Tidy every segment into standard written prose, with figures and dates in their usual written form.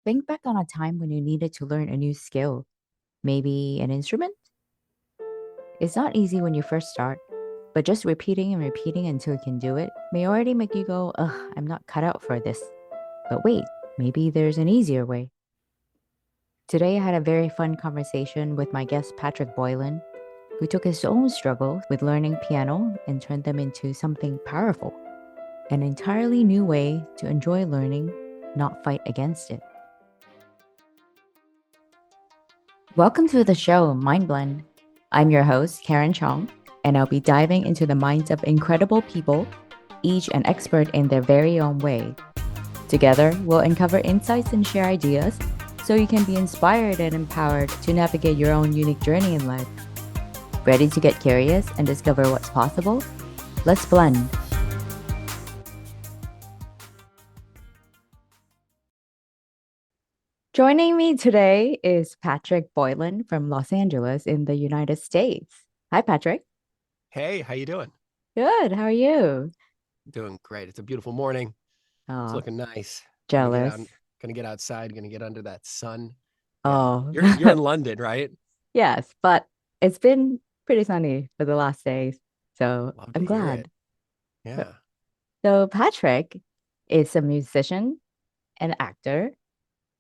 Think back on a time when you needed to learn a new skill, maybe an instrument. It's not easy when you first start, but just repeating and repeating until you can do it may already make you go, ugh, I'm not cut out for this. But wait, maybe there's an easier way. Today, I had a very fun conversation with my guest, Patrick Boylan, who took his own struggles with learning piano and turned them into something powerful, an entirely new way to enjoy learning, not fight against it. Welcome to the show, Mind Blend. I'm your host, Karen Chong, and I'll be diving into the minds of incredible people, each an expert in their very own way. Together, we'll uncover insights and share ideas so you can be inspired and empowered to navigate your own unique journey in life. Ready to get curious and discover what's possible? Let's blend. Joining me today is Patrick Boylan from Los Angeles in the United States. Hi, Patrick. Hey, how you doing? Good. How are you? Doing great. It's a beautiful morning. It's Oh, looking nice. Gonna get out, jealous. gonna get outside, gonna get under that sun. Yeah. Oh, You're in London, right? yes, but it's been pretty sunny for the last days, so Love to I'm hear it. glad. Yeah. So, Patrick is a musician, an actor,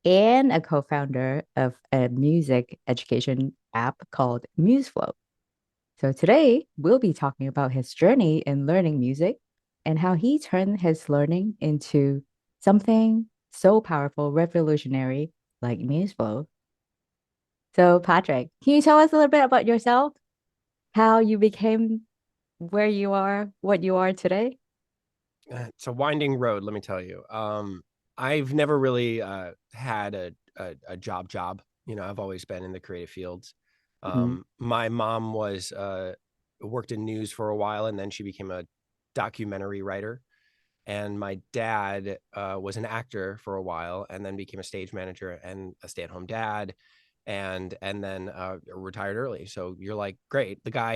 and a co-founder of a music education app called MuseFlow. So today we'll be talking about his journey in learning music and how he turned his learning into something so powerful, revolutionary like MuseFlow. So Patrick, can you tell us a little bit about yourself? How you became where you are, what you are today? It's a winding road, let me tell you. I've never really had a job. I've always been in the creative fields. Mm-hmm. My mom was worked in news for a while, and then she became a documentary writer. And my dad was an actor for a while, and then became a stage manager and a stay-at-home dad, and then retired early. So you're like, great. The guy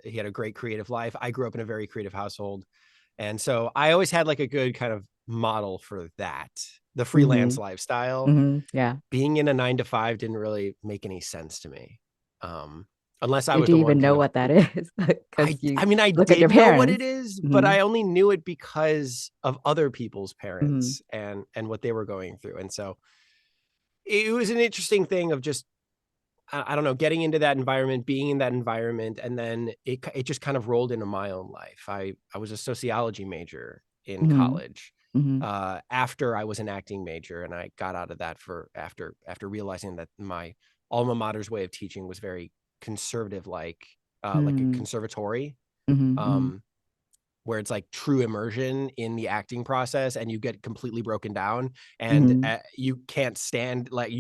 he had a great creative life. I grew up in a very creative household, and so I always had like a good kind of model for that. The Mm-hmm. freelance lifestyle, Mm-hmm. Yeah. being in a 9 to 5 didn't really make any sense to me, um, unless I Did was you the one even kind know of what that is? Because you I mean, I look at your did know what it parents. is, but Mm-hmm. I only knew it because of other people's Mm-hmm. parents and what they were going through. And so it was an interesting thing of just I don't know, getting into that environment, being in that environment, and then it just kind of rolled into my own life. I was a sociology major in Mm-hmm. college. Mm-hmm. After I was an acting major, and I got out of that for after realizing that my alma mater's way of teaching was very conservative, like a Mm-hmm. conservatory. Mm-hmm. Um, where it's like true immersion in the acting process, and you get completely broken down, and Mm-hmm. you can't stand like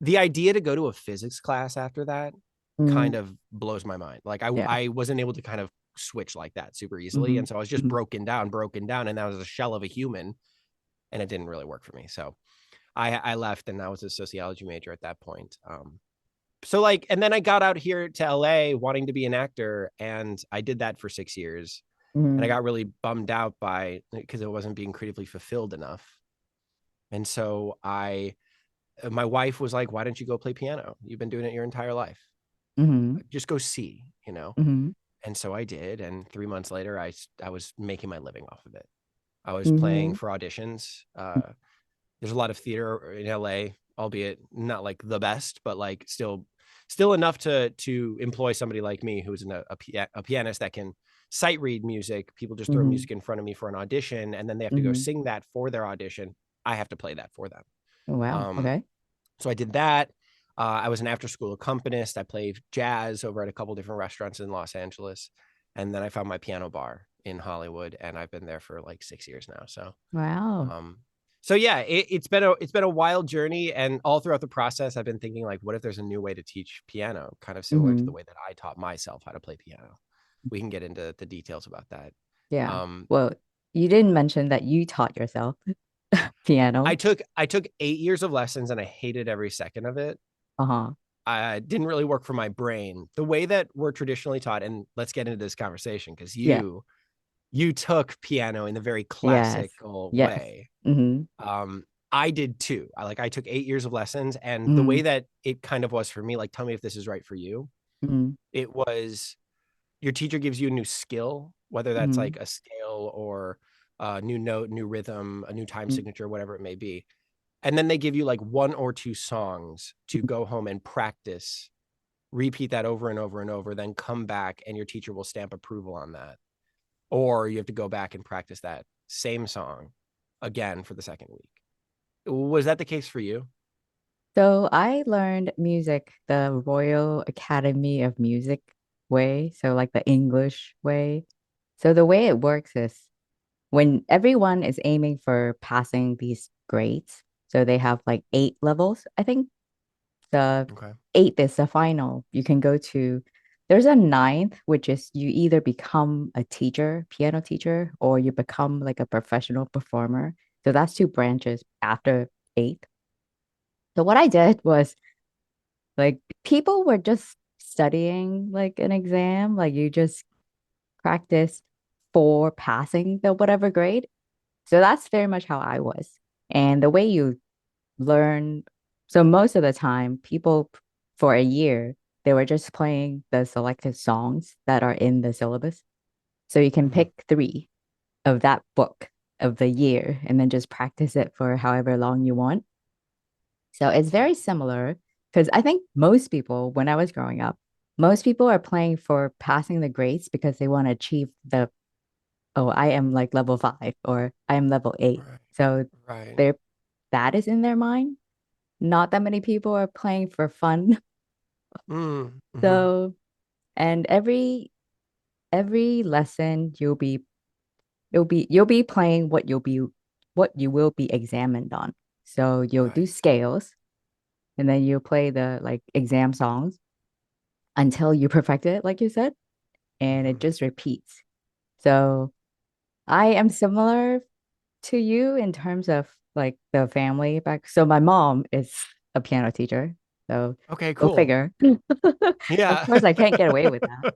the idea to go to a physics class after that Mm-hmm. kind of blows my mind. Like Yeah. I wasn't able to kind of switch like that super easily, Mm-hmm. and so I was just Mm-hmm. broken down, and that was a shell of a human, and it didn't really work for me. So I left, and I was a sociology major at that point. So like, and then I got out here to LA wanting to be an actor, and I did that for 6 years, and I Mm-hmm. got really bummed out by because it wasn't being creatively fulfilled enough. And so my wife was like, "Why don't you go play piano? You've been doing it your entire life. Mm-hmm. Just go see." Mm-hmm. And so I did. And 3 months later, I was making my living off of it. I was playing Mm-hmm. for auditions. There's a lot of theater in LA, albeit not like the best, but like still enough to employ somebody like me who's a pianist that can sight read music. People just throw Mm-hmm. music in front of me for an audition, and then they have to go Mm-hmm. sing that for their audition. I have to play that for them. Oh, wow. Um, Okay. so I did that. I was an after school accompanist. I played jazz over at a couple different restaurants in Los Angeles. And then I found my piano bar in Hollywood, and I've been there for like 6 years now. Wow. Um, so yeah, it's been a wild journey, and all throughout the process, I've been thinking like, what if there's a new way to teach piano, kind of similar to Mm-hmm. the way that I taught myself how to play piano. We can get into the details about that. Yeah. Um, Well, you didn't mention that you taught yourself I piano. took I took 8 years of lessons, and I hated every second of it. Uh-huh. I didn't really work for my brain the way that we're traditionally taught. And let's get into this conversation because Yeah. you took piano in the very Yes. classical Yes. way. Mm-hmm. I did too. I took 8 years of lessons, and the Mm, way that it kind of was for me, like, tell me if this is right for you. mm, It was your teacher gives you a new skill, whether that's mm, like a scale or a new note, new rhythm, a new time mm, signature, whatever it may be. And then they give you like one or two songs to mm. go home and practice, repeat that over and over and over, then come back and your teacher will stamp approval on that. Or you have to go back and practice that same song again for the second week. Was that the case for you? So I learned music the Royal Academy of Music way, so like the English way. So the way it works is when everyone is aiming for passing these grades, so they have like 8 levels. I think the Okay. eighth is the final. You can go to, there's a ninth, which is you either become a teacher, piano teacher, or you become like a professional performer. So that's two branches after eighth. So what I did was like people were just studying like an exam, like you just practice for passing the whatever grade. So that's very much how I was. And the way you learn, so most of the time, people for a year, they were just playing the selected songs that are in the syllabus. So you can Mm-hmm. pick three of that book of the year and then just practice it for however long you want. So it's very similar because I think most people, when I was growing up, most people are playing for passing the grades because they want to achieve the, oh, I am like level 5 or I am level 8. Right. So Right. they're that is in their mind. Not that many people are playing for fun. Mm-hmm. So, and every lesson you'll be playing what you will be examined on. So you'll do Right. scales and then you'll play the like exam songs until you perfect it, like you said, and it Mm-hmm. just repeats. So I am similar to you in terms of like the family back. So my mom is a piano teacher. So Okay, go cool. figure. Of Yeah. course, I can't get away with that.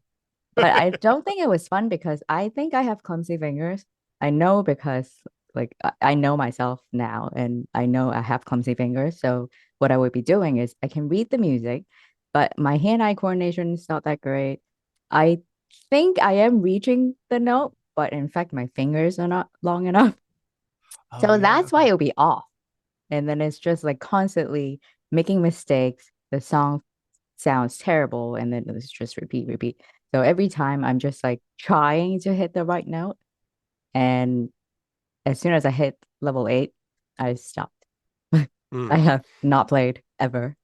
But I don't think it was fun because I think I have clumsy fingers. I know because like I know myself now and I know I have clumsy fingers. So what I would be doing is I can read the music, but my hand-eye coordination is not that great. I think I am reaching the note, but in fact my fingers are not long enough. Oh So yeah, that's why okay. it'll be off. And then it's just like constantly making mistakes. The song sounds terrible, and then it's just repeat, repeat. So every time I'm just like trying to hit the right note. And as soon as I hit level 8, I stopped. I Mm. have not played ever.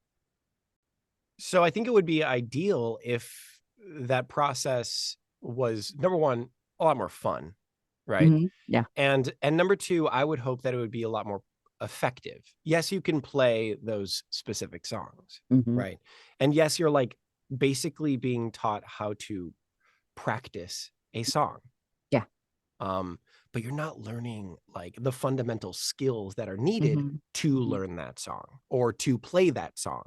So I think it would be ideal if that process was number one, a lot more fun, right? Yeah. And number two, I would hope that it would be a lot more effective. Yes, you can play those specific songs, Hmm. right? And yes, you're like basically being taught how to practice a song. Yeah. Um, but you're not learning like the fundamental skills that are needed Hmm. to Hmm. learn that song or to play that song.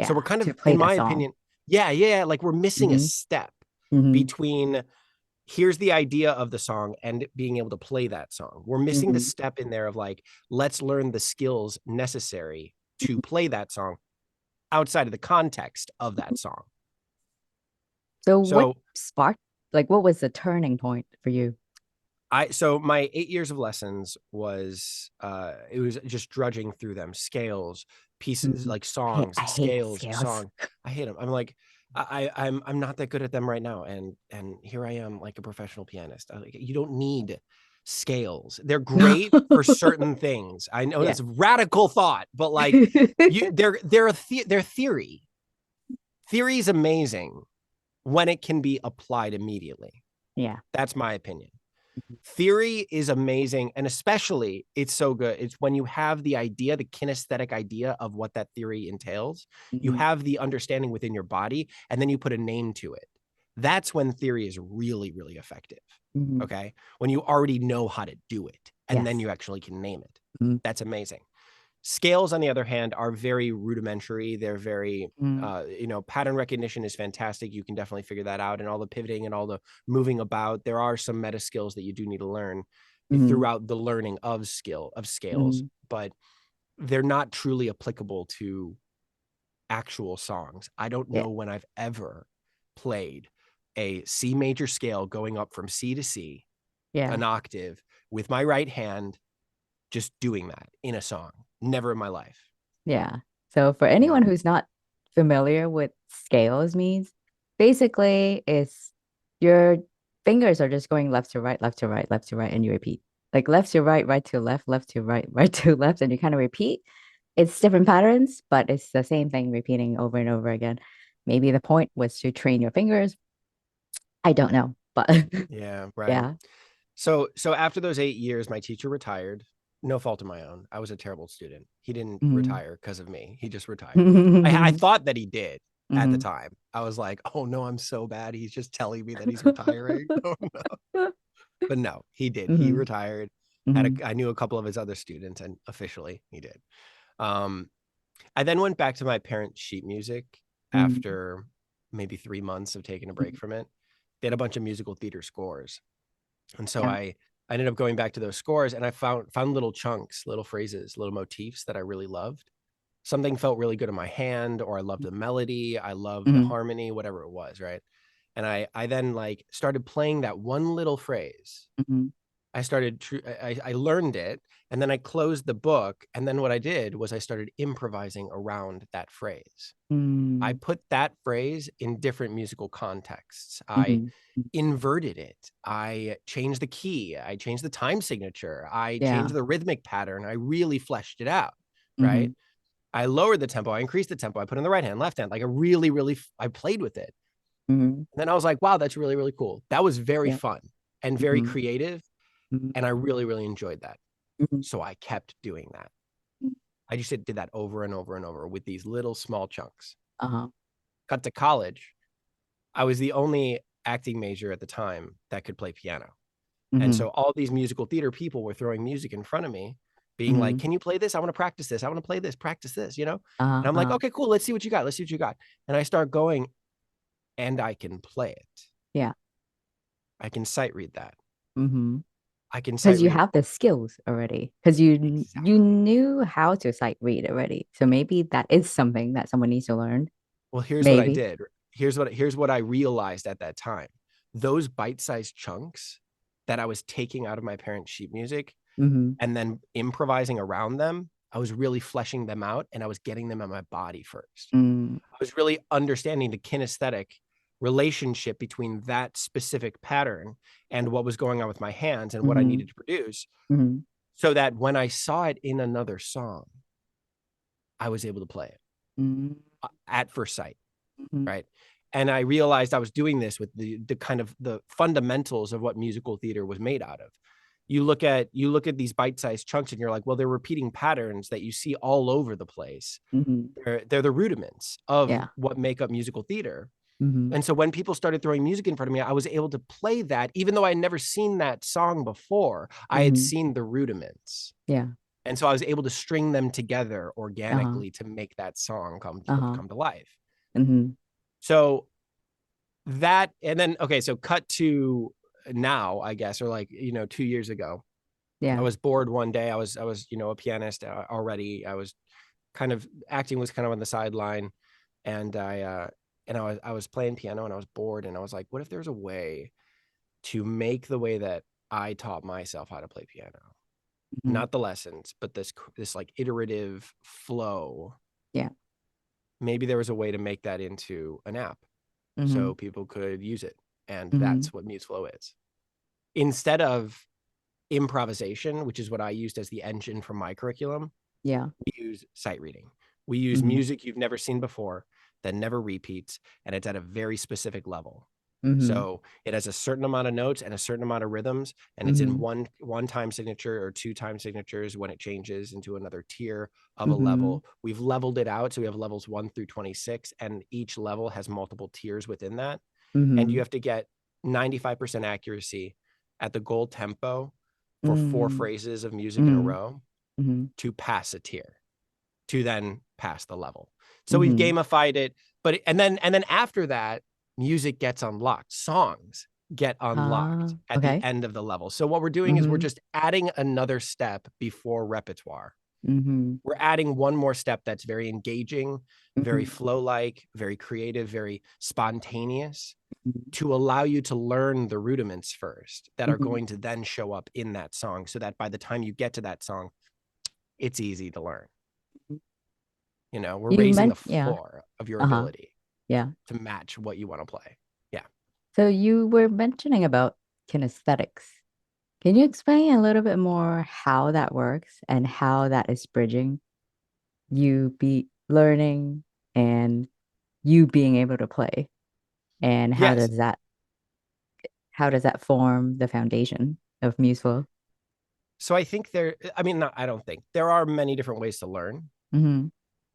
So Yeah. we're kind To of, play in the my song. opinion, yeah, like we're missing a Hmm. step Hmm. between here's the idea of the song and being able to play that song. We're missing the Hmm. step in there of like, let's learn the skills necessary to play that song outside of the context of that song. So what So sparked, like, what was the turning point for you? so my 8 years of lessons was it was just drudging through them, scales, pieces Mhm. like songs, I hate scales, scales. song. I hate them. I'm like, I'm not that good at them right now, and here I am like a professional pianist. Like, you don't need scales. They're great for certain things. I know Yeah. that's a radical thought, but like they're theory. Theory is amazing when it can be applied immediately. Yeah. That's my opinion. Theory is amazing, and especially it's so good. It's when you have the idea, the kinesthetic idea of what that theory entails, you Hmm. have the understanding within your body, and then you put a name to it. That's when theory is really, really effective. Hmm. Okay. When you already know how to do it, and then Yes. you actually can name it. Mm-hmm. That's amazing. Scales, on the other hand, are very rudimentary. They're very, pattern recognition is fantastic. You can definitely figure that out, and all the pivoting and all the moving about. There are some meta skills that you do need to learn Hmm. throughout the learning of scales, but they're not truly applicable to actual songs. I don't Yeah. know when I've ever played a C major scale going up from C to C, Yeah. an octave, with my right hand, just doing that in a song. Never in my life, Yeah. So for you anyone know? who's not familiar with scales means, basically it's your fingers are just going left to right, left to right, left to right, and you repeat. Like left to right, right to left, left to right, right to left, and you kind of repeat. It's different patterns, but it's the same thing repeating over and over again. Maybe the point was to train your fingers. I don't know, but Yeah, right. yeah. So after those 8 years, my teacher retired. No fault of my own. I was a terrible student. He didn't Mhm. retire because of me. He just retired. I thought that he did at the Mhm. time. I was like, oh no, I'm so bad. He's just telling me that he's retiring. Oh no. But no, he did. He Mhm. retired. Mhm. I knew a couple of his other students, and officially he did. Um, I then went back to my parents' sheet music Mhm. after maybe 3 months of taking a break Mhm. from it. They had a bunch of musical theater scores. And so Yeah. I ended up going back to those scores, and I found little chunks, little phrases, little motifs that I really loved. Something felt really good in my hand, or I loved the melody, I loved the Mhm. harmony, whatever it was, right? And I then like started playing that one little phrase. Mhm. I learned it, and then I closed the book, and then what I did was I started improvising around that phrase. I Mhm. put that phrase in different musical contexts. I Mhm. inverted it. I changed the key. I changed the time signature. I Yeah. changed the rhythmic pattern. I really fleshed it out, right? Mhm. I lowered the tempo. I increased the tempo. I put in the right hand, left hand. Like I really, really, I played with it. Mhm. And then I was like, wow, that's really, really cool. That was very Yeah. fun and very Mhm. creative. Mhm. And I really, really enjoyed that. Mhm. So I kept doing that. I just did that over and over and over with these little small chunks. Uh-huh. Cut to college. I was the only acting major at the time that could play piano. And Mhm. so all these musical theater people were throwing music in front of me, being like, Mhm. can you play this? I want to practice this. I want to play this, practice this, you know? And Uh-huh. I'm like, Uh-huh. okay, cool. Let's see what you got. Let's see what you got. And I start going, and I can play it. Yeah. I can sight read that. Mm-hmm. I can Because sight you read have the skills already. Because you exactly. knew how to sight read already. So maybe that is something that someone needs to learn. Well, here's what I Maybe. did. Here's what I realized at that time. Those bite-sized chunks that I was taking out of my parents' sheet music Mm-hmm. and then improvising around them, I was really fleshing them out, and I was getting them in my body first. Mm-hmm. I was really understanding the kinesthetic relationship between that specific pattern and what was going on with my hands and what I Mm-hmm. needed to produce, Mm-hmm. so that when I saw it in another song, I was able to play it at first sight, Mm-hmm. right? And I realized I was doing this with the kind of the fundamentals of what musical theater was made out of. You look at these bite-sized chunks, and you're like, well, they're repeating patterns that you see all over the place. Mm-hmm. They're the rudiments of Yeah. what make up musical theater. Mm-hmm. And so when people started throwing music in front of me, I was able to play that, even though I had never seen that song before. I had Mm-hmm. seen the rudiments. Yeah. And so I was able to string them together Uh-huh. organically to make that song Uh-huh. come to life. Mm-hmm. So that, and then, okay, so cut to now, I guess, or like, 2 years ago, I Yeah. was bored one day. I was, a pianist already. I was kind of acting was kind of on the sideline, and I was playing piano, and I was bored, and I was like, what if there's a way to make the way that I taught myself how to play piano, Mm-hmm. not the lessons, but this like iterative flow. Yeah. Maybe there was a way to make that into an app Mm-hmm. so people could use it. And Mm-hmm. that's what MuseFlow is. Instead of improvisation, which is what I used as the engine for my curriculum, Yeah. we use sight reading. We use Mm-hmm. music you've never seen before that never repeats, and it's at a very specific level. Mm-hmm. So it has a certain amount of notes and a certain amount of rhythms, and it's in Mm-hmm. one time signature or two time signatures when it changes into another tier of a Mm-hmm. level. We've leveled it out, so we have levels 1 through 26, and each level has multiple tiers within that. And you Mm-hmm. have to get 95% accuracy at the goal tempo for four Mm-hmm. phrases of music in a Mm-hmm. row Mm-hmm. to pass a tier, to then pass the level. So we've Mm-hmm. gamified it, but and then after that, music gets unlocked. Songs get Ah, unlocked at the okay. end of the level. So what we're doing is we're Mm-hmm. just adding another step before repertoire. Mm-hmm. We're adding one more step that's very engaging, very Mm-hmm. flow-like, very creative, very spontaneous, to allow you to learn the rudiments first that are Mm-hmm. going to then show up in that song, so that by the time you get to that song, it's easy to learn. We're You raising the meant, yeah. floor of your Uh-huh. ability Yeah. to match what you want to play. Yeah. So you were mentioning about kinesthetics. Can you explain a little bit more how that works and how that is bridging you be learning and you being able to play? And Yes. how does that form the foundation of Museful? So I think I mean, not, I don't think there are many different ways to learn. Mm-hmm.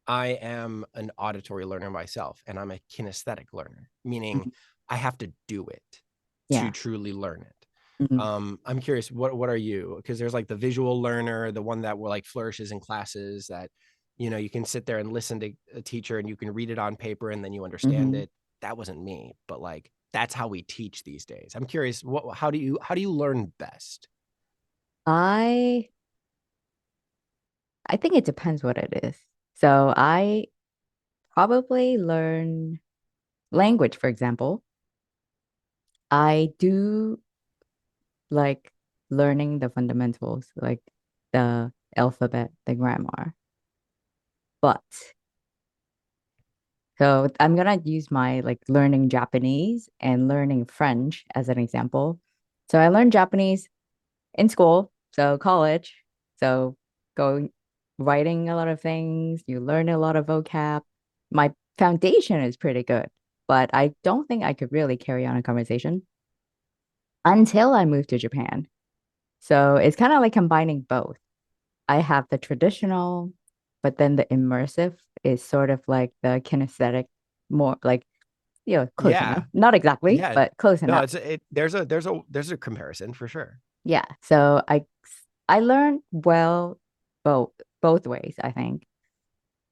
I am an auditory learner myself, and I'm a kinesthetic learner, meaning Hmm. I have to do it to Yeah. truly learn it. Hmm. I'm curious, what are you? Because there's like the visual learner, the one that will like flourishes in classes that, you can sit there and listen to a teacher and you can read it on paper and then you understand Hmm. it. That wasn't me, but like that's how we teach these days. I'm curious, how do you learn best? I I think it depends what it is. So I probably learn language, for example. I do like learning the fundamentals, like the alphabet, the grammar. But so I'm gonna use my like learning Japanese and learning French as an example. So I learned Japanese in school, so college. So going writing a lot of things, you learn a lot of vocab. My foundation is pretty good, but I don't think I could really carry on a conversation until I moved to Japan. So it's kind of like combining both. I have the traditional, but then the immersive is sort of like the kinesthetic, more like, close enough. Yeah, Not exactly, yeah. but close No, enough. there's a comparison for sure. Yeah. So I learned well both both ways, I think.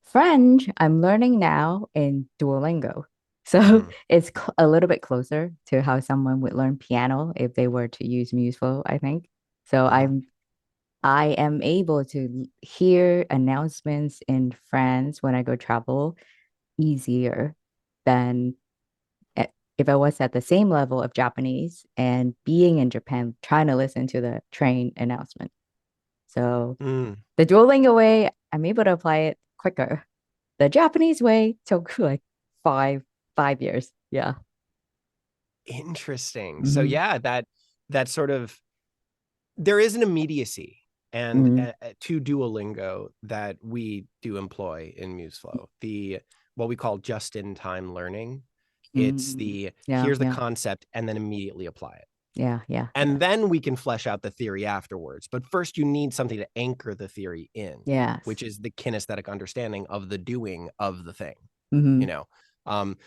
French, I'm learning now in Duolingo. So Mhm, it's a little bit closer to how someone would learn piano if they were to use Museflow, I think. So mhm. I am able to hear announcements in France when I go travel easier than if I was at the same level of Japanese and being in Japan, trying to listen to the train announcement. So Mm. the Duolingo way, I'm able to apply it quicker. The Japanese way took like five years. Yeah. Interesting. So Hmm. yeah, that sort of there is an immediacy and Hmm. to Duolingo that we do employ in Museflow. The what we call just-in-time learning. It's Hmm. the Yeah, here's the yeah, concept and then immediately apply it. yeah, yeah, yeah. And then we can flesh out the theory afterwards. But first, you need something to anchor the theory in, Yes. which is the kinesthetic understanding of the doing of the thing. You Hmm. know, um,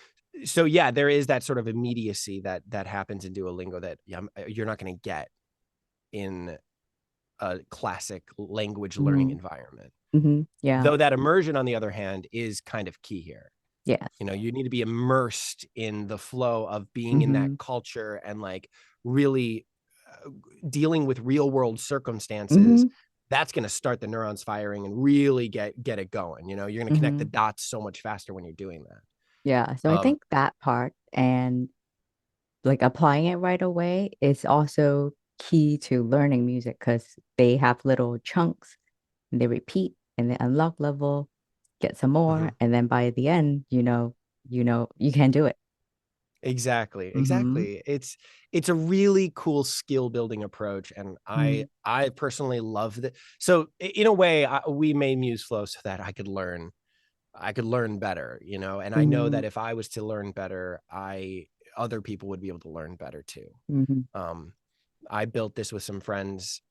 so yeah, there is that sort of immediacy that happens in Duolingo that you're not going to get in a classic language learning Hmm. environment. Hmm. Yeah. Though that immersion, on the other hand, is kind of key here. Yes. You need to be immersed in the flow of being in that Hmm. culture and like really uh, dealing with real world circumstances. Hmm. That's going to start the neurons firing and really get it going. You're going to connect the Hmm. dots so much faster when you're doing that. Yeah. So I Um, think that part and like applying it right away is also key to learning music because they have little chunks and they repeat and they unlock level, get some more, mhm. and then by the end, you can do it. Exactly, Hmm. exactly. It's a really cool skill building approach, and I Hmm. I personally love that. So in a way, we made MuseFlow so that I could learn better, and I know Hmm. that if I was to learn better, I other people would be able to learn better too. Hmm. Um, I built this with some friends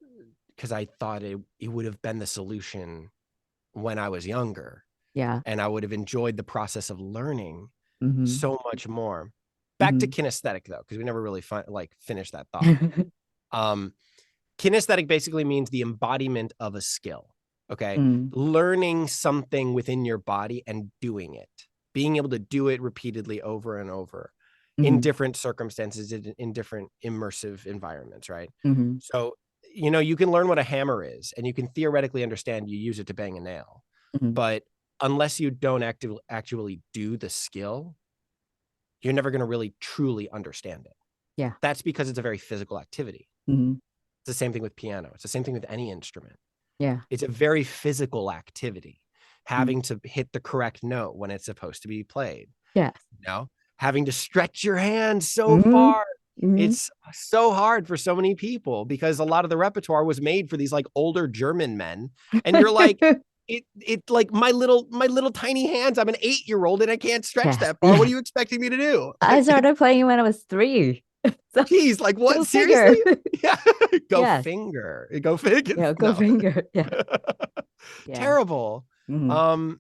because I thought it would have been the solution when I was younger, Yeah. and I would have enjoyed the process of learning Hmm. so much more. Back to Hmm. kinesthetic though, because we never really finished that thought. Um, Kinesthetic basically means the embodiment of a skill. Okay. Mm. Learning something within your body and doing it, being able to do it repeatedly over and over in Hmm. different circumstances, in different immersive environments. Right. Hmm. So you know, you can learn what a hammer is and you can theoretically understand you use it to bang a nail. Mhm. But unless you don't actually do the skill, you're never going to really truly understand it. Yeah. That's because it's a very physical activity. Mhm. It's the same thing with piano. It's the same thing with any instrument. Yeah. It's a very physical activity, Mhm. having to hit the correct note when it's supposed to be played, Yes. you know, having to stretch your hands so Mhm. far. Mhm. It's so hard for so many people because a lot of the repertoire was made for these like older German men. And you're like, it like my little tiny hands. I'm an 8-year-old and I can't stretch Yes. that far. What are Yes. you expecting me to do? I started playing when I was 3. So Geez, like what? go Seriously? figure. Yeah. Go Yes. finger. Go figure. Yeah, go No. finger. Yeah. Yeah. Terrible. Hmm.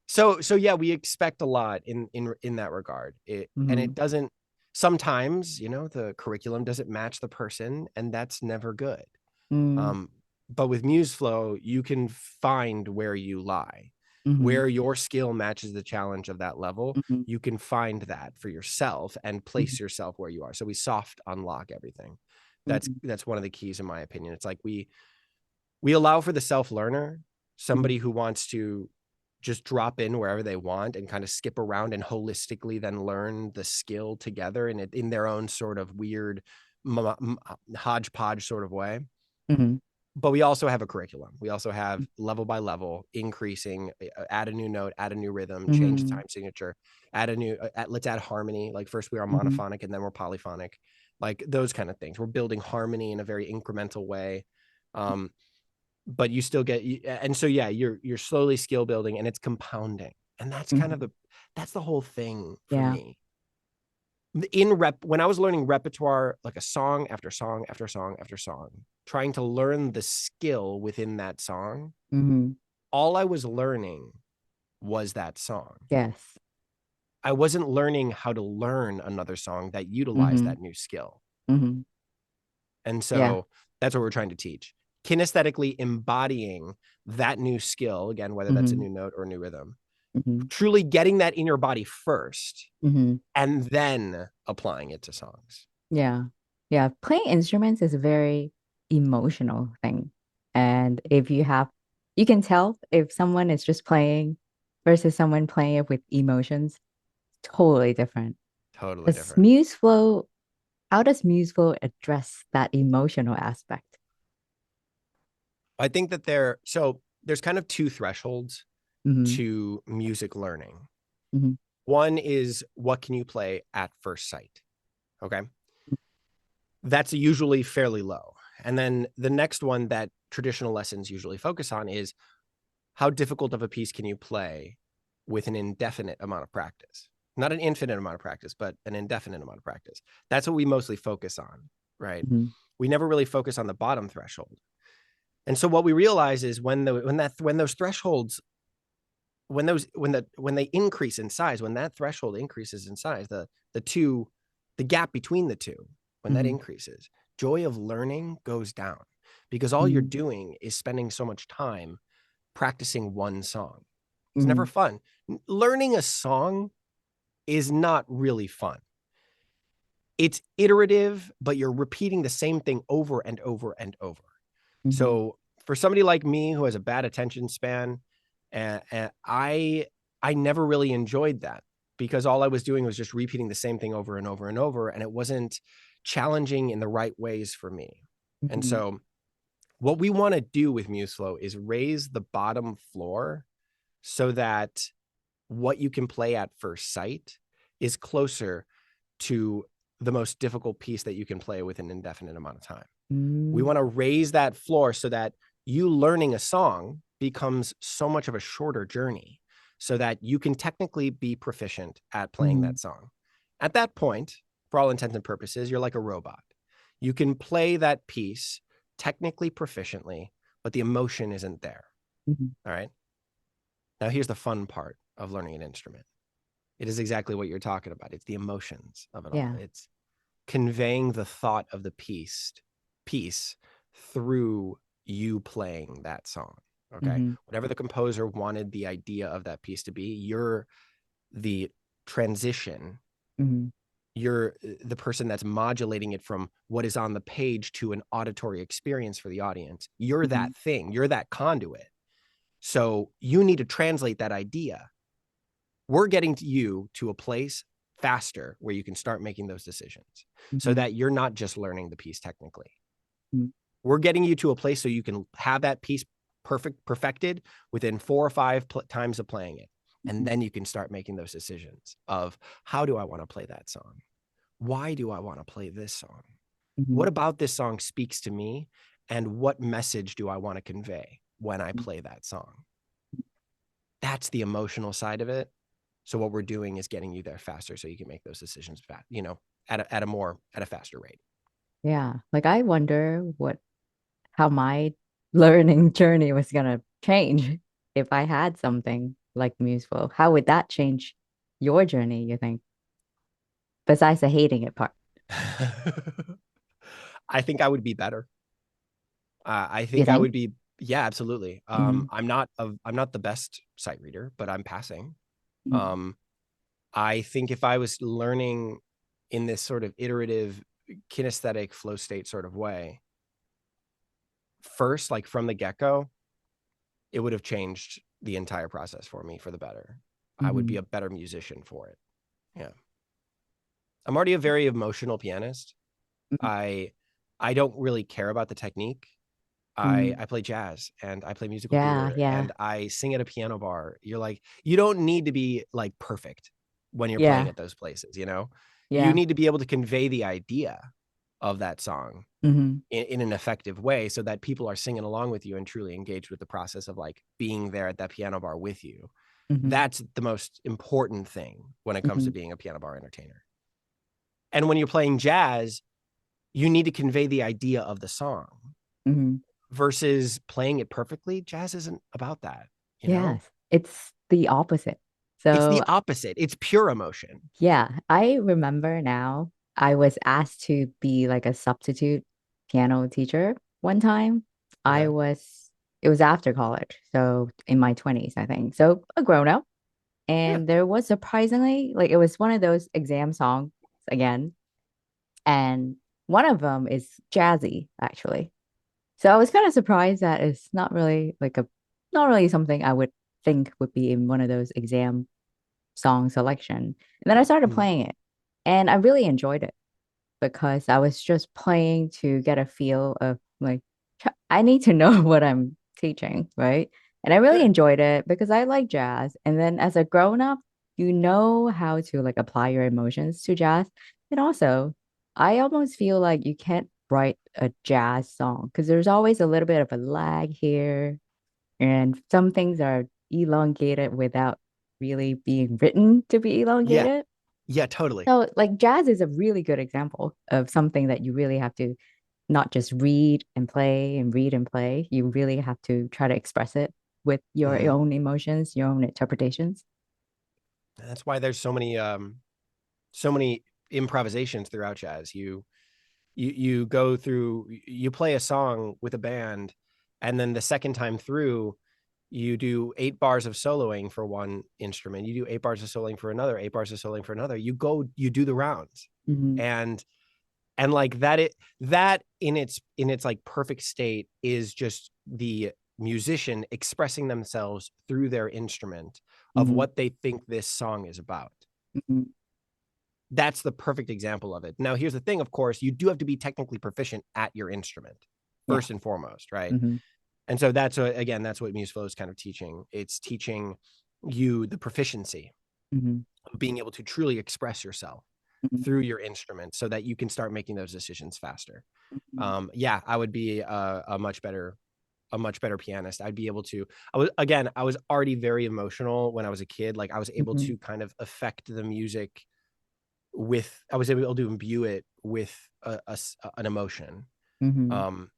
So yeah, we expect a lot in that regard. And Hmm. it doesn't, sometimes, you know, the curriculum doesn't match the person, and that's never good. Mm. Um, but with MuseFlow, you can find where you lie, Hmm. where your skill matches the challenge of that level. Hmm. You can find that for yourself and Hmm. place yourself where you are. So we soft unlock everything. Hmm. That's one of the keys, in my opinion. It's like we allow for the self-learner, Hmm. somebody who wants to just drop in wherever they want and kind of skip around and holistically then learn the skill together in their own sort of weird hodgepodge sort of way. Hmm. But we also have a curriculum. We also have level by level increasing, add a new note, add a new rhythm, change the Hmm. time signature, add a new, let's add harmony. Like first we are Hmm. monophonic and then we're polyphonic, like those kind of things. We're building harmony in a very incremental way. Um, but you still get, and so yeah, you're slowly skill building and it's compounding, and that's kind of Hmm. the whole thing for Yeah. me. When I was learning repertoire, like a song after song after song after song, trying to learn the skill within that song, Hmm. all I was learning was that song. Yes. I wasn't learning how to learn another song that utilized Hmm. that new skill. Hmm. And Yeah. so that's what we're trying to teach. Kinesthetically embodying that new skill, again, whether that's a Hmm. new note or a new rhythm, Hmm. truly getting that in your body first Hmm. and then applying it to songs. Yeah. Yeah. Playing instruments is a very emotional thing. And if you have, you can tell if someone is just playing versus someone playing it with emotions, totally different. Totally Does different. Muse Flow, how does Muse Flow address that emotional aspect? I think that there's kind of two thresholds Hmm. to music learning. Hmm. One is what can you play at first sight? Okay. That's usually fairly low. And then the next one that traditional lessons usually focus on is how difficult of a piece can you play with an indefinite amount of practice? Not an infinite amount of practice, but an indefinite amount of practice. That's what we mostly focus on, right? Hmm. We never really focus on the bottom threshold. And so what we realize is when those thresholds, when they increase in size, when that threshold increases in size, the gap between the two, when that Hmm. increases, joy of learning goes down because all you're Hmm. doing is spending so much time practicing one song. It's never Hmm. fun. Learning a song is not really fun. It's iterative, but you're repeating the same thing over and over and over. Hmm. So for somebody like me who has a bad attention span, I never really enjoyed that because all I was doing was just repeating the same thing over and over and over, and it wasn't challenging in the right ways for me. And Hmm. so what we want to do with MuseFlow is raise the bottom floor so that what you can play at first sight is closer to the most difficult piece that you can play with an indefinite amount of time. We Hmm. want to raise that floor so that you learning a song becomes so much of a shorter journey so that you can technically be proficient at playing Hmm. that song. At that point, for all intents and purposes, you're like a robot. You can play that piece technically proficiently, but the emotion isn't there. Hmm. All right. Now, here's the fun part of learning an instrument. It is exactly what you're talking about. It's the emotions of it all. Yeah. It's conveying the thought of the piece through you playing that song. Okay. Hmm. Whatever the composer wanted the idea of that piece to be, you're the transition Hmm. you're the person that's modulating it from what is on the page to an auditory experience for the audience. You're Hmm. that thing, you're that conduit. So you need to translate that idea. We're getting to you to a place faster where you can start making those decisions so Hmm. that you're not just learning the piece technically. Hmm. We're getting you to a place so you can have that piece perfected within 4 or 5 times of playing it. And then you can start making those decisions of, how do I want to play that song? Why do I want to play this song? Hmm. What about this song speaks to me? And what message do I want to convey when I play that song? That's the emotional side of it. So what we're doing is getting you there faster so you can make those decisions fast, at a faster rate. Yeah. Like I wonder how my learning journey was gonna change if I had something like Museful. How would that change your journey, you think? Besides the hating it part, I think I would be better. I you think I think? would be, yeah, absolutely. Hmm. I'm not the best sight reader, but I'm passing. Hmm. Um, I think if I was learning in this sort of iterative kinesthetic flow state sort of way, first, like from the get-go, it would have changed the entire process for me for the better. I would be Hmm. a better musician for it. Yeah. I'm already a very emotional pianist. Hmm. I I don't really care about the technique. Hmm. I play jazz and I play musical Yeah, theater yeah, and I sing at a piano bar. You're like, you don't need to be like perfect when you're playing yeah, at those places, you know? You yeah. need to be able to convey the idea of that song Hmm. in an effective way so that people are singing along with you and truly engaged with the process of like being there at that piano bar with you. Hmm. That's the most important thing when it comes Hmm. to being a piano bar entertainer. And when you're playing jazz, you need to convey the idea of the song Hmm. versus playing it perfectly. Jazz isn't about that, you know? Yes, it's the opposite. It's So the opposite. It's pure emotion. yeah, I remember now I was asked to be like a substitute piano teacher one time. I Okay. was, it was after college, so in my 20s, I think. So a grown up. Yeah. And there was surprisingly, like, it was one of those exam songs again. And one of them is jazzy, actually. So I was kind of surprised that it's not really not really something I would think would be in one of those exam song selection. And then I started Mhm. playing it and I really enjoyed it because I was just playing to get a feel of like, I need to know what I'm teaching, right? And I really Sure. enjoyed it because I like jazz. And then as a grown up, you know how to like apply your emotions to jazz. And also, I almost feel like you can't write a jazz song because there's always a little bit of a lag here. And some things are elongated without really being written to be Yeah. elongated. Yeah, totally. So, like, jazz is a really good example of something that you really have to not just read and play and read and play. You really have to try to express it with your Mhm. own emotions, your own interpretations. That's why there's so many improvisations throughout jazz. You go through, you play a song with a band, and then the second time through, you do 8 bars of soloing for one instrument. You do 8 bars of soloing for another, 8 bars of soloing for another. You do the rounds. Hmm. And like that in its like perfect state is just the musician expressing themselves through their instrument of Hmm. what they think this song is about. Hmm. That's the perfect example of it. Now here's the thing, of course, you do have to be technically proficient at your instrument Yeah. first and foremost, right? Hmm. And so again, that's what MuseFlow is kind of teaching. It's teaching you the proficiency Hmm. of being able to truly express yourself Hmm. through your instrument so that you can start making those decisions faster. Hmm. Yeah, I would be a much better pianist. I'd be able to, I was already very emotional when I was a kid. Like I was able Hmm. to kind of affect the music with, I was able to imbue it with an emotion. Hmm. Um,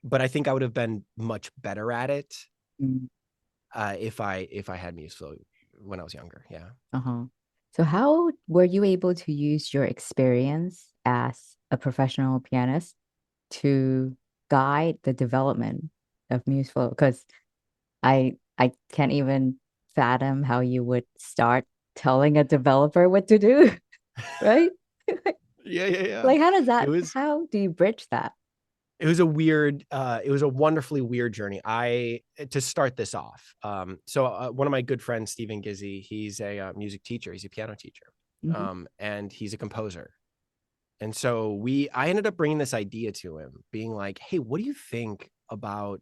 but I think I would have been much better at it Hmm. if I had MuseFlow when I was younger. Yeah. Uh-huh. So how were you able to use your experience as a professional pianist to guide the development of MuseFlow? Because I can't even fathom how you would start telling a developer what to do, right? Yeah, yeah, yeah. Like, how does It that, was how do you bridge that? it was a weird it was a wonderfully weird journey. I To start this off, one of my good friends, Stephen Gizzy, he's a music teacher, he's a piano teacher, Hmm. and he's a composer. And so I ended up bringing this idea to him, being like, hey, what do you think about,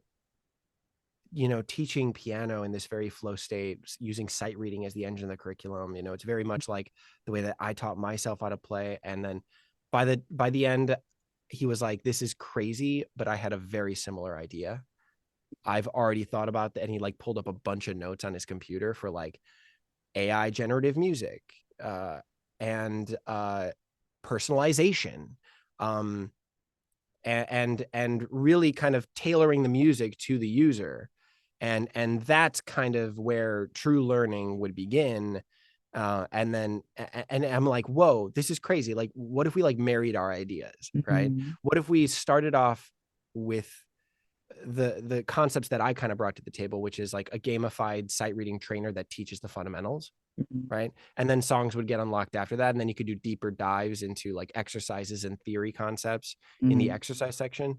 teaching piano in this very flow state, using sight reading as the engine of the curriculum? It's very much like the way that I taught myself how to play. And then by the end, he was like, this is crazy, but I had a very similar idea. I've already thought about that. And he like pulled up a bunch of notes on his computer for like AI generative music, and personalization, um, and really kind of tailoring the music to the user. And that's kind of where true learning would begin. And I'm like, whoa, this is crazy. Like, what if we like married our ideas, right? Hmm. What if we started off with the concepts that I kind of brought to the table, which is like a gamified sight reading trainer that teaches the fundamentals, Hmm. right? And then songs would get unlocked after that. And then you could do deeper dives into like exercises and theory concepts in the Hmm. exercise section.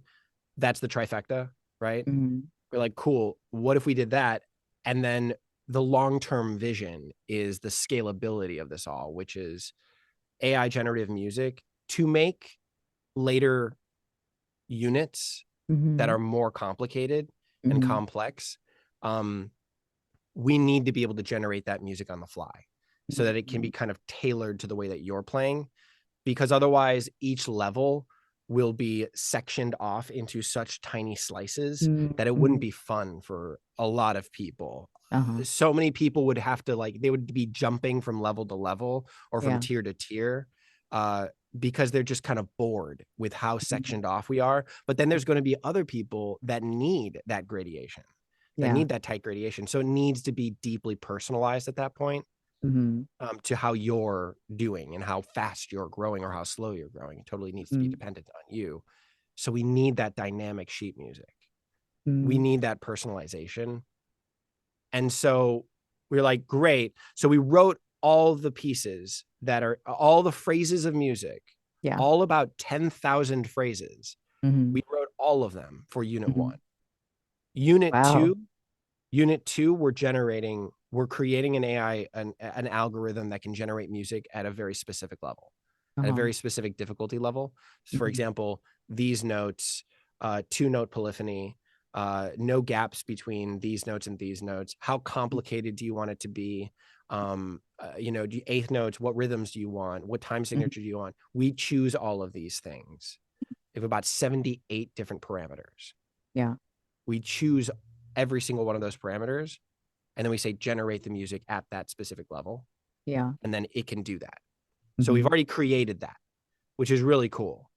That's the trifecta, right? Hmm. We're like, cool, what if we did that? And then the long-term vision is the scalability of this all, which is AI generative music to make later units that Hmm. are more complicated and Hmm. complex. Um, we need to be able to generate that music on the fly so that it can be kind of tailored to the way that you're playing, because otherwise each level will be sectioned off into such tiny slices that it wouldn't Hmm. be fun for a lot of people. Uh-huh. So many people would have to like, they would be jumping from level to level or from Yeah. tier to tier, uh, because they're just kind of bored with how Mhm. sectioned off we are. But then there's going to be other people that need that gradation, that Yeah. need that tight gradation. So it needs to be deeply personalized at that point, Hmm. to how you're doing and how fast you're growing or how slow you're growing. It totally needs to be Hmm. dependent on you. So we need that dynamic sheet music. We Hmm. need that personalization. And so we're like, great. So we wrote all the pieces that are all the phrases of music, Yeah. all about 10,000 phrases. Hmm. We wrote all of them for unit Hmm. one. Unit Wow. two, Unit two, we're creating an AI, an algorithm that can generate music at a very specific level, at a Uh-huh. very specific difficulty level. For Hmm. example, these notes, two note polyphony, no gaps between these notes and these notes. How complicated do you want it to be? Eighth notes, what rhythms do you want? What time Hmm. signature do you want? We choose all of these things. We have about 78 different parameters. Yeah. We choose every single one of those parameters, and then we say generate the music at that specific level, Yeah. and then it can do that. So we've Hmm. already created that, which is really cool.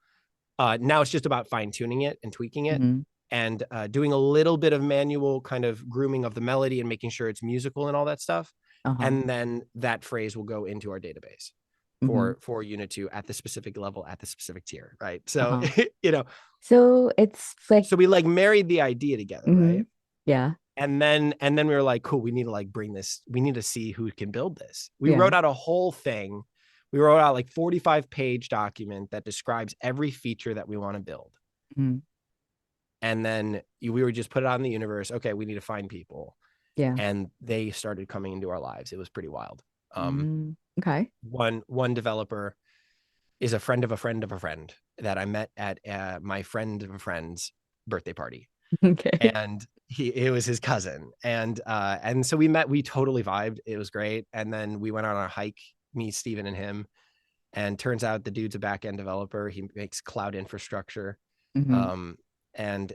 Now it's just about fine tuning it and tweaking it, Hmm. and doing a little bit of manual kind of grooming of the melody and making sure it's musical and all that stuff. Uh-huh. And then that phrase will go into our database Hmm. for unit two at the specific level at the specific tier, right? So Uh-huh. you know, So it's like, so we like married the idea together, hmm, right? yeah. And then we were like, cool, we need to like bring this, we need to see who can build this. We Yeah. wrote out a whole thing. We wrote out like 45-page document that describes every feature that we want to build. Hmm. And then we would just put it out in the universe. Okay, we need to find people. Yeah. And they started coming into our lives. It was pretty wild. Mm. Okay. One developer is a friend of a friend of a friend that I met at my friend of a friend's birthday party. Okay. And it was his cousin. And so we totally vibed. It was great. And then we went on our hike, me, Steven, and him. And turns out the dude's a back end developer. He makes cloud infrastructure. Hmm. Um, and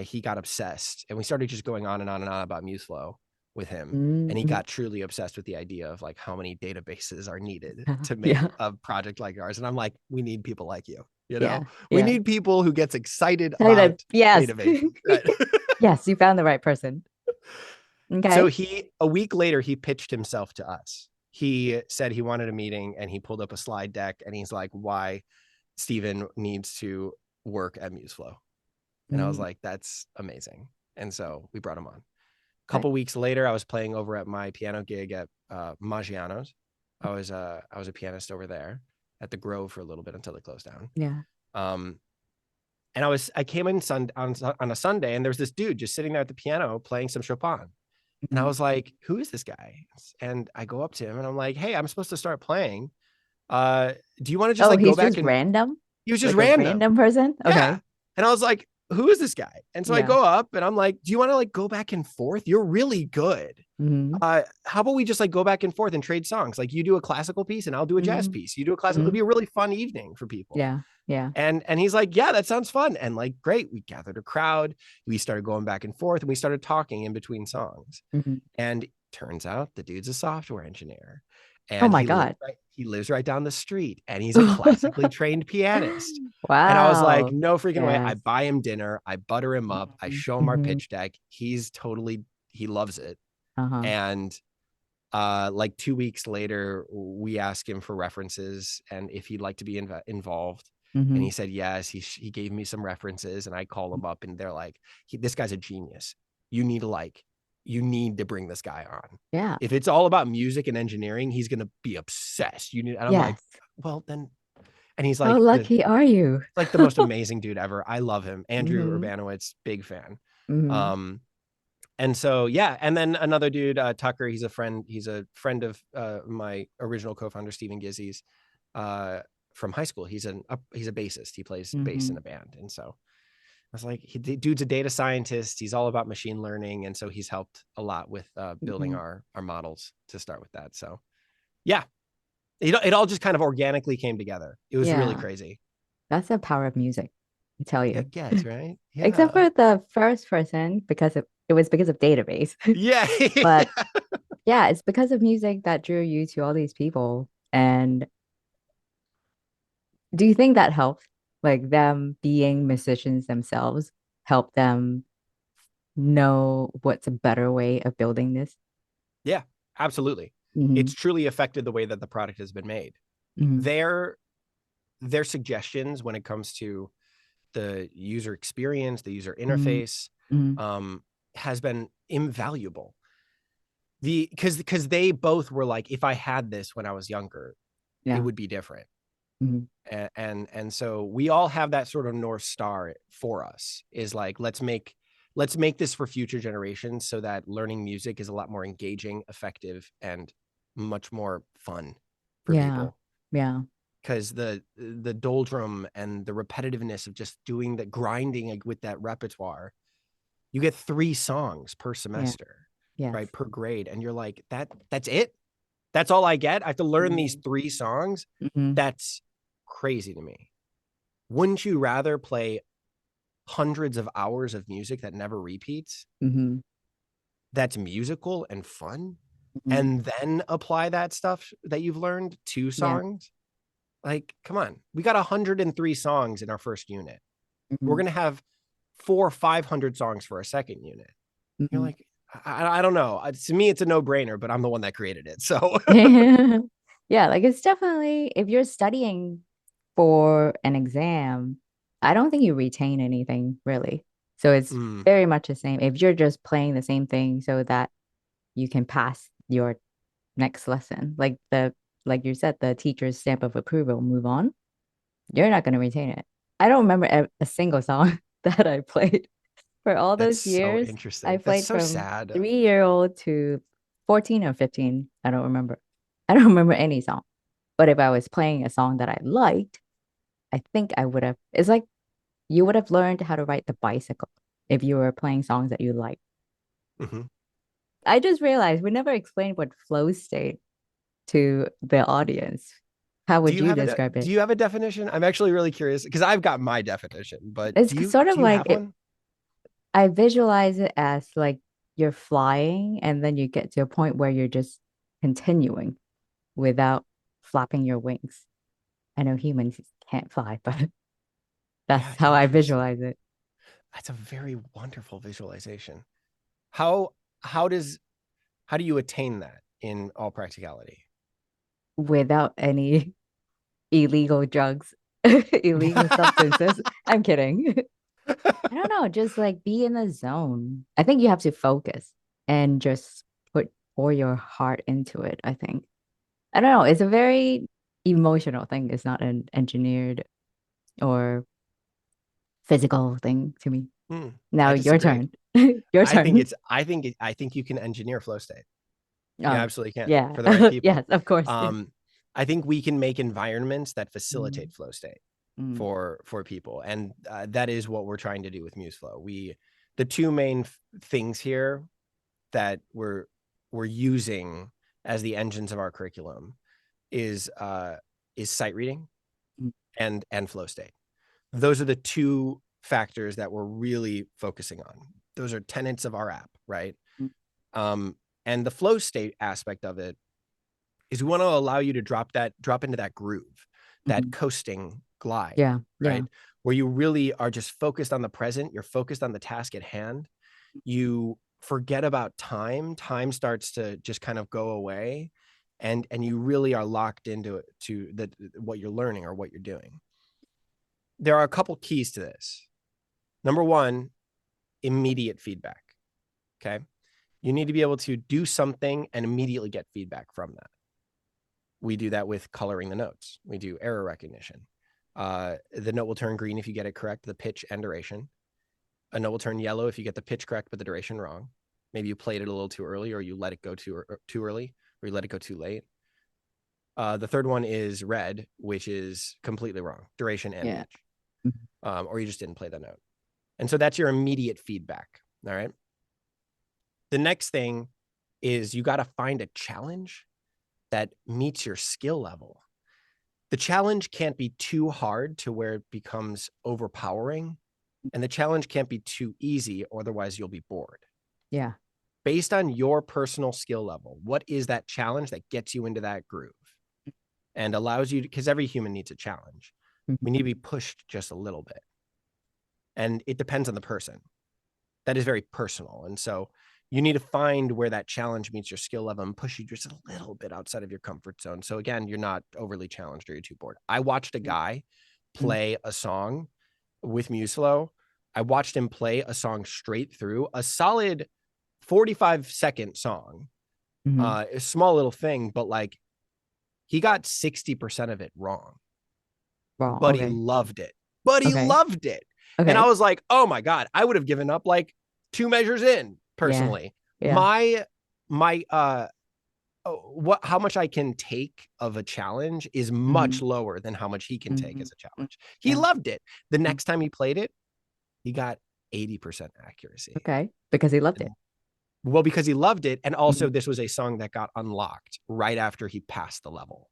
he got obsessed. And we started just going on and on and on about MuseFlow with him. And he Hmm. got truly obsessed with the idea of like how many databases are needed Yeah. to make Yeah. a project like ours. And I'm like, we need people like you. Yeah. We Yeah. need people who gets excited Tell you that, about yes. databases, right? Yes, you found the right person. So Okay. a week later, he pitched himself to us. He said he wanted a meeting, and he pulled up a slide deck, and he's like, why Steven needs to work at MuseFlow. And I was Mm. like, that's amazing. And so we brought him on. A Okay. couple weeks later, I was playing over at my piano gig at Maggiano's. I was a pianist over there. at the Grove for a little bit until it closed down. Yeah. Um, and I came in on a Sunday, and there was this dude just sitting there at the piano playing some Chopin. And I Mhm. was like, who is this guy? And I go up to him and I'm like, hey, I'm supposed to start playing. Do you want to just Oh, like go he's back? just And random? he was just Like a random. random person? Yeah. Okay. And I was like, who is this guy? And so I Yeah. go up and I'm like, do you want to like go back and forth? You're really good. Mm-hmm. How about we just like go back and forth and trade songs? Like you do a classical piece and I'll do a jazz Mm-hmm. piece. You do a classical, it'll Mm-hmm. be a really fun evening for people. Yeah. Yeah. And he's like, yeah, that sounds fun. And like, great. We gathered a crowd. We started going back and forth and we started talking in between songs. Mm-hmm. And turns out the dude's a software engineer Oh and my God. he lives right down the street and he's a classically trained pianist. And I was like, Wow. no freaking way. I Yes. buy him dinner, I butter him up, I show him our Mm-hmm. pitch deck. He loves it. Uh-huh. And like 2 weeks later, we asked him for references and if he'd like to be involved. And Mm-hmm. he said yes. He gave me some references, and I call him up, and they're like, "This guy's a genius. You need to bring this guy on. Yeah. If it's all about music and engineering, he's gonna be obsessed. You need." And I'm like, Yes. "Well, then." And he's How like lucky are you? the most amazing dude ever. I love him. Andrew Mm-hmm. Urbanowitz, big fan. Mm-hmm. Um, and so yeah, and then another dude, Tucker, he's a friend of my original co-founder Stephen Gizzy's from high school. He's a bassist. He plays bass Mm-hmm. in a band. And so I was like, the dude's a data scientist, he's all about machine learning, and so he's helped a lot with building Mm-hmm. our models to start with that. So yeah, it all just kind of organically came together. It was really Yeah. crazy. That's the power of music, I tell I you. guess, right? Except Yeah. for the first person, because it was because of database. Yeah. But yeah, it's because of music that drew you to all these people. And do you think that helped? Like them being musicians themselves, help them know what's a better way of building this? Yeah, absolutely. Hmm. It's truly affected the way that the product has been made. Hmm. Their suggestions when it comes to the user experience, the user Hmm. interface, Hmm. um, has been invaluable. Because they both were like, if I had this when I was younger, it Yeah. would be different. Hmm. And so we all have that sort of North Star for us, is like, let's make this for future generations so that learning music is a lot more engaging, effective, and much more fun for Yeah. people. Yeah. Because the doldrum and the repetitiveness of just doing the grinding, like, with that repertoire, you get 3 songs per Yeah. semester, Yes. right, per grade, and you're like, that's it, that's all I get, I have to learn these Hmm. 3 songs. Hmm. That's crazy to me. Wouldn't you rather play hundreds of hours of music that never repeats, Hmm. that's musical and fun, Hmm. and then apply that stuff that you've learned to Yeah. songs? Like, come on. We got 103 songs in our first unit. We're Hmm. going to have 400 or 500 songs for our second unit. You're Hmm. like, I don't know. To me, it's a no brainer, but I'm the one that created it. So, Yeah, like it's definitely if you're studying for an exam, I don't think you retain anything really. So it's mm, very much the same. If you're just playing the same thing so that you can pass your next lesson, like you said, the teacher's stamp of approval, move on, you're not going to retain it. I don't remember a single song that I played for all that's those so years. I interesting. That's played so from sad. 3 year old to 14 or 15. I don't remember. I don't remember any song. But if I was playing a song that I liked, I think I would have. It's like you would have learned how to ride the bicycle if you were playing songs that you like. Mhm. I just realized we never explained what flow state to the audience. How would you describe Do it? you have a definition? I'm actually really curious because I've got my definition, but It's sort of do you like have one? I visualize it as like you're flying and then you get to a point where you're just continuing without flapping your wings. I know humans can't fly, but Yeah, that's how I interesting. visualize it That's a very wonderful visualization. How how does how do you attain that in all practicality? without any illegal drugs, illegal substances. I'm kidding. I don't know, just like be in the zone. I think you have to focus and just pour your heart into it, I think. I don't know. It's a very emotional thing. It's not an engineered or physical thing to me. Now I your disagree. turn. Your turn. I think you can engineer flow state. You Oh, absolutely can yeah. for the right people. Yes, of course. Yeah. Um, I think we can make environments that Mm, facilitate flow state mm, for people, and that is what we're trying to do with MuseFlow. The two main things here that we're using as the engines of our curriculum is sight reading mm, and flow state. Those are the two factors that we're really focusing on. Those are tenets of our app, right? mm, Um, and the flow state aspect of it is we want to allow you to drop into that groove, that mhm. coasting glide, Yeah, yeah. right? Where you really are just focused on the present, you're focused on the task at hand. You forget about time. Time starts to just kind of go away, and you really are locked into it, to what you're learning or what you're doing. There are a couple keys to this. Number one, immediate feedback. Okay. You need to be able to do something and immediately get feedback from that. We do that with coloring the notes. We do error recognition. The note will turn green if you get it correct, the pitch and duration. A note will turn yellow if you get the pitch correct, but the duration wrong. Maybe you played it a little too early, or you let it go too early, or you let it go too late. The third one is red, which is completely wrong, duration and Yeah. pitch. Mhm, Or you just didn't play the note. And so that's your immediate feedback. All right. The next thing is you got to find a challenge that meets your skill level. The challenge can't be too hard to where it becomes overpowering, and the challenge can't be too easy, or otherwise you'll be bored. yeah. Based on your personal skill level, what is that challenge that gets you into that groove and allows you to, because every human needs a challenge. Mhm, We need to be pushed just a little bit. And it depends on the person. That is very personal. And so you need to find where that challenge meets your skill level and push you just a little bit outside of your comfort zone. So again, you're not overly challenged or you're too bored. I watched a mm, guy mm, play a song with MuseFlow. I watched him play a song straight through, a solid 45-second song. mhm. A small little thing, but like he got 60% of it wrong, Wow. but he Okay. loved it. But he Okay. loved it. And I Okay. was like, oh my God, I would have given up like two measures in Yeah. personally. Yeah. My how much I can take of a challenge is much Mhm, lower than how much he can take mhm, as a mm. challenge. He Yeah. loved it. The Mm. next time he played it, he got 80% accuracy. Okay. Because he loved it. Well, because he loved it. And also, Mhm, this was a song that got unlocked right after he passed the level.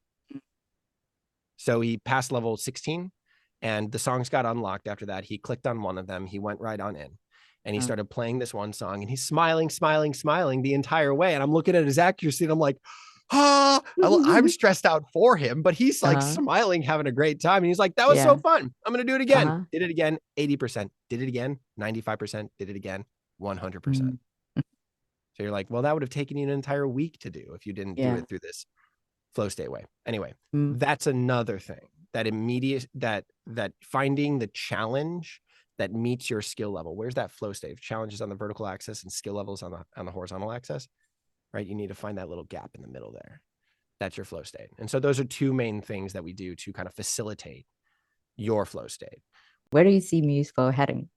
So he passed level 16 and the songs got unlocked after that. He clicked on one of them. He went right on in and he uh, started playing this one song and he's smiling, smiling, smiling the entire way. And I'm looking at his accuracy and I'm like, I'm stressed out for him, but he's like uh-huh. smiling, having a great time. And he's like, that was so Yeah. fun. I'm going to do it again. Uh-huh. Did it again, 80%. Did it again, 95%. Did it again, 100%. Mm. So you're like, well, that would have taken you an entire week to do if you didn't do Yeah. it through this flow state way. Anyway, Mm. that's another thing, that immediate, that finding the challenge that meets your skill level. Where's that flow state? Challenges on the vertical axis and skill levels on the horizontal axis, right? You need to find that little gap in the middle there. That's your flow state. And so those are two main things that we do to kind of facilitate your flow state. Where do you see Museflow heading?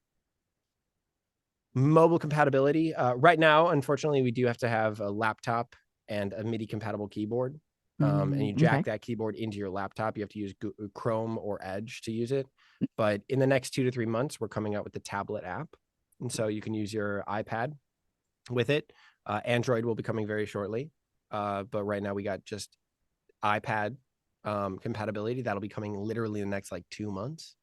Mobile compatibility. Right now, unfortunately, we do have to have a laptop and a MIDI compatible keyboard. And you jack Okay. that keyboard into your laptop. You have to use Chrome or Edge to use it. But in the next 2 to 3 months, we're coming out with the tablet app. And so you can use your iPad with it. Android will be coming very shortly. But right now we got just iPad compatibility. That'll be coming literally in the next like 2 months.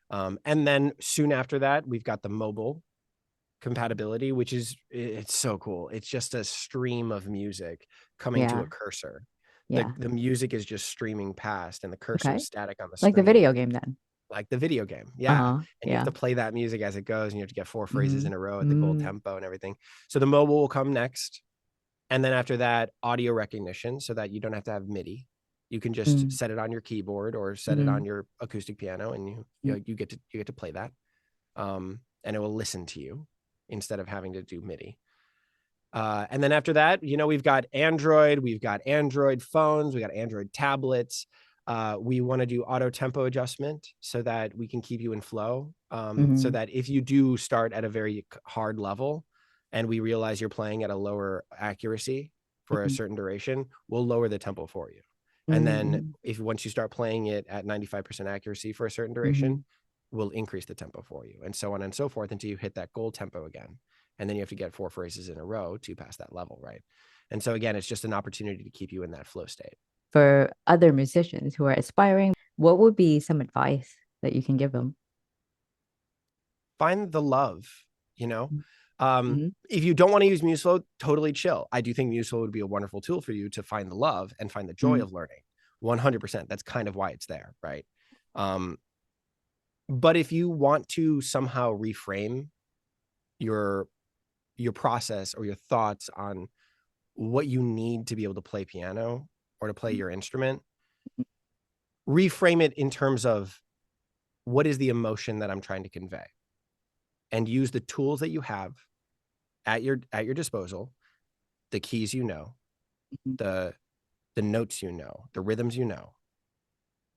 And then soon after that, we've got the mobile compatibility, which is, it's so cool. It's just a stream of music coming to Yeah. a cursor. The Yeah. the music is just streaming past and the cursor is Okay. static on the Like the screen, video game then. like the video game. Yeah. Uh-huh. And you have Yeah. to play that music as it goes and you have to get four phrases Mm-hmm. in a row at the gold Mm-hmm. tempo and everything. So the mobile will come next. And then after that, audio recognition, so that you don't have to have MIDI. You can just set it on your keyboard or set it Mm-hmm. on your acoustic piano and you get to play that. And it will listen to you instead of having to do MIDI. And then after that, we've got Android phones, we got Android tablets. We want to do auto tempo adjustment so that we can keep you in flow. So Mm-hmm. that if you do start at a very hard level and we realize you're playing at a lower accuracy for a Mm-hmm. certain duration, we'll lower the tempo for you. And then Mm-hmm. if once you start playing it at 95% accuracy for a certain Mm-hmm. duration, we'll increase the tempo for you, and so on and so forth until you hit that goal tempo again. And then you have to get 4 phrases in a row to pass that level, right? And so again, it's just an opportunity to keep you in that flow state. For other musicians who are aspiring, what would be some advice that you can give them? Find the love, you know. Mm-hmm. If you don't want to use MuseFlow, totally chill. I do think MuseFlow would be a wonderful tool for you to find the love and find the joy Mm-hmm. of learning. 100%. That's kind of why it's there, right? Um, but if you want to somehow reframe your process or your thoughts on what you need to be able to play piano or to play your instrument, reframe it in terms of what is the emotion that I'm trying to convey, and use the tools that you have at your disposal, the keys you know, Mm-hmm. the notes you know, the rhythms you know,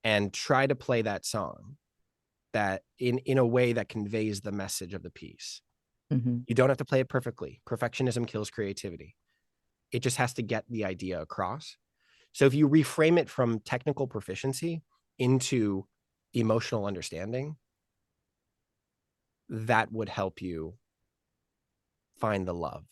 and try to play that song that in a way that conveys the message of the piece. Mm-hmm. You don't have to play it perfectly. Perfectionism kills creativity. It just has to get the idea across. So if you reframe it from technical proficiency into emotional understanding, that would help you find the love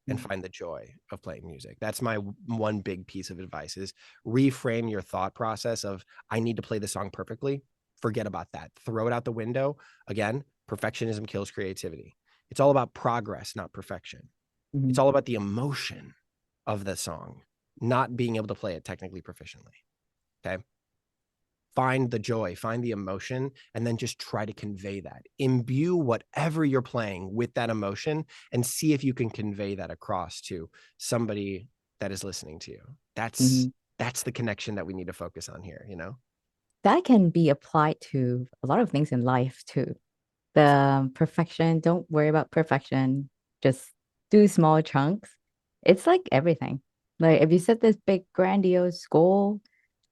and Mm-hmm. find the joy of playing music. That's my one big piece of advice: is reframe your thought process of I need to play the song perfectly. Forget about that. Throw it out the window. Again, perfectionism kills creativity. It's all about progress, not perfection. Mm-hmm. It's all about the emotion of the song, not being able to play it technically proficiently. Okay. Find the joy, find the emotion, and then just try to convey that. Imbue whatever you're playing with that emotion and see if you can convey that across to somebody that is listening to you. Mm-hmm. That's the connection that we need to focus on here, you know? That can be applied to a lot of things in life too. The perfection, don't worry about perfection. Just do small chunks. It's like everything. Like if you set this big grandiose goal,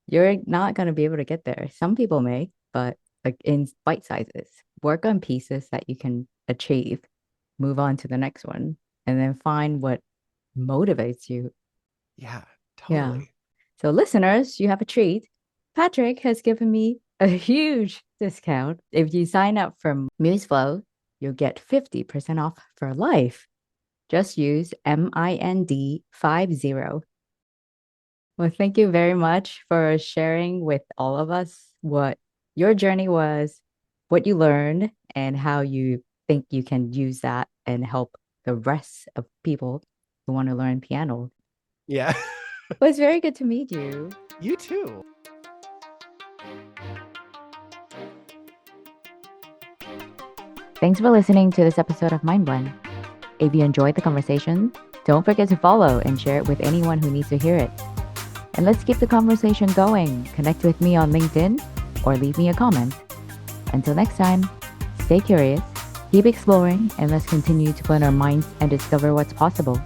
you're not going to be able to get there. Some people may, but like in bite sizes, work on pieces that you can achieve, move on to the next one, and then find what motivates you. Yeah, Yeah. totally. So, listeners, you have a treat. Patrick has given me a huge discount. If you sign up for MuseFlow, you'll get 50% off for life. Just use MIND50. Well, thank you very much for sharing with all of us what your journey was, what you learned, and how you think you can use that and help the rest of people who want to learn piano. Yeah. Well, it's very good to meet you. You too. Thanks for listening to this episode of Mind Blend. If you enjoyed the conversation, don't forget to follow and share it with anyone who needs to hear it. And let's keep the conversation going. Connect with me on LinkedIn or leave me a comment. Until next time, stay curious, keep exploring, and let's continue to blend our minds and discover what's possible.